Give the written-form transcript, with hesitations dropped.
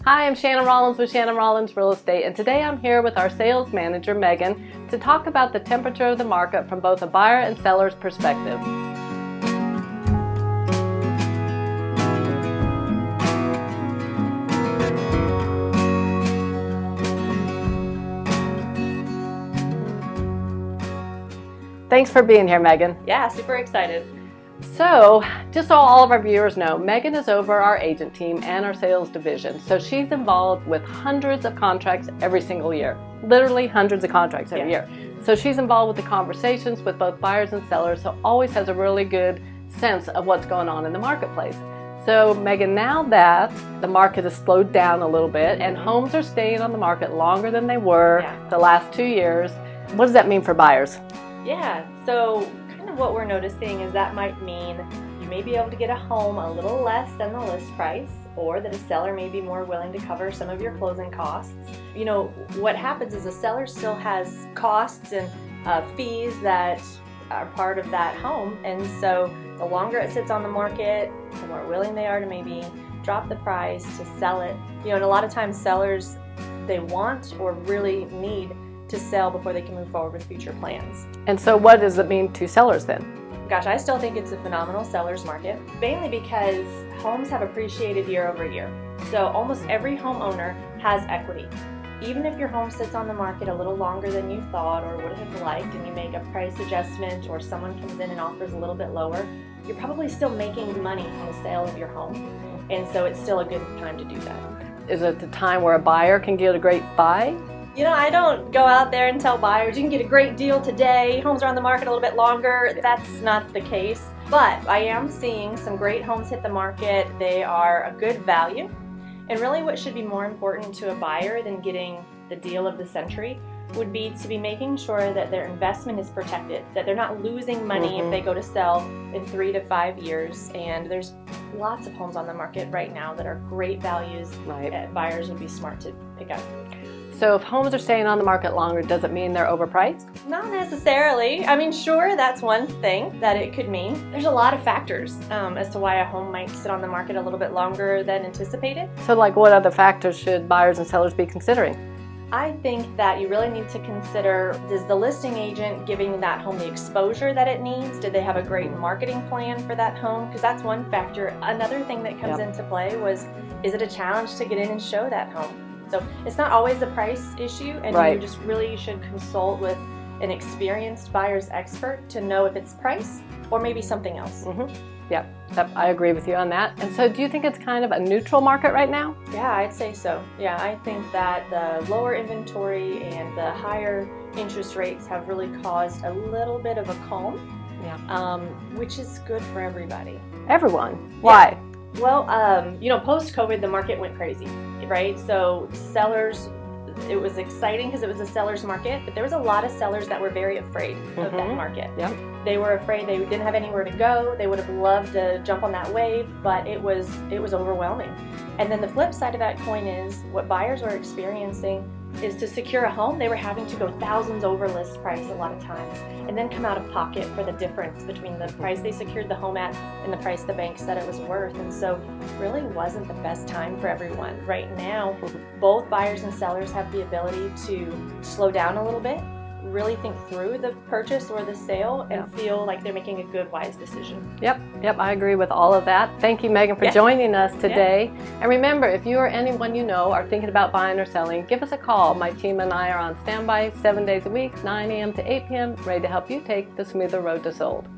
Hi, I'm Shannon Rollins with Shannon Rollins Real Estate, and today I'm here with our sales manager, Megan, to talk about the temperature of the market from both a buyer and seller's perspective. Thanks for being here, Megan. Yeah, super excited. So, just so all of our viewers know, Megan is over our agent team and our sales division. So she's involved with hundreds of contracts every single year. Literally hundreds of contracts every year. So she's involved with the conversations with both buyers and sellers, so always has a really good sense of what's going on in the marketplace. So Megan, now that the market has slowed down a little bit and homes are staying on the market longer than they were the last 2 years, what does that mean for buyers? Yeah, so kind of what we're noticing is that might mean you may be able to get a home a little less than the list price, or that a seller may be more willing to cover some of your closing costs. You know, what happens is a seller still has costs and fees that are part of that home, and so the longer it sits on the market, the more willing they are to maybe drop the price to sell it. You know, and a lot of times sellers, they want or really need to sell before they can move forward with future plans. And so what does it mean to sellers then? Gosh, I still think it's a phenomenal seller's market, mainly because homes have appreciated year over year. So almost every homeowner has equity. Even if your home sits on the market a little longer than you thought or would have liked, and you make a price adjustment or someone comes in and offers a little bit lower, you're probably still making money on the sale of your home. And so it's still a good time to do that. Is it the time where a buyer can get a great buy? You know, I don't go out there and tell buyers, you can get a great deal today, homes are on the market a little bit longer. That's not the case. But I am seeing some great homes hit the market. They are a good value. And really what should be more important to a buyer than getting the deal of the century would be to be making sure that their investment is protected, that they're not losing money if they go to sell in 3 to 5 years. And there's lots of homes on the market right now that are great values that buyers would be smart to pick up. So if homes are staying on the market longer, does it mean they're overpriced? Not necessarily. I mean, sure, that's one thing that it could mean. There's a lot of factors as to why a home might sit on the market a little bit longer than anticipated. So like what other factors should buyers and sellers be considering? I think that you really need to consider, is the listing agent giving that home the exposure that it needs? Did they have a great marketing plan for that home? Because that's one factor. Another thing that comes into play was, is it a challenge to get in and show that home? So it's not always a price issue, and you just really should consult with an experienced buyer's expert to know if it's price or maybe something else. Yep, I agree with you on that. And so do you think it's kind of a neutral market right now? Yeah, I'd say so. Yeah, I think that the lower inventory and the higher interest rates have really caused a little bit of a calm, which is good for everybody. Everyone? Why? Well, you know, post-COVID, the market went crazy, right? So sellers, it was exciting because it was a seller's market, but there was a lot of sellers that were very afraid of that market. They were afraid they didn't have anywhere to go. They would have loved to jump on that wave, but it was overwhelming. And then the flip side of that coin is what buyers are experiencing is to secure a home, they were having to go thousands over list price a lot of times and then come out of pocket for the difference between the price they secured the home at and the price the bank said it was worth. And so really wasn't the best time for everyone. Right now, both buyers and sellers have the ability to slow down a little bit, really think through the purchase or the sale, and feel like they're making a good, wise decision. Yep, I agree with all of that. Thank you, Megan, for joining us today. And remember, if you or anyone you know are thinking about buying or selling, give us a call. My team and I are on standby 7 days a week, 9 a.m. to 8 p.m., ready to help you take the smoother road to sold.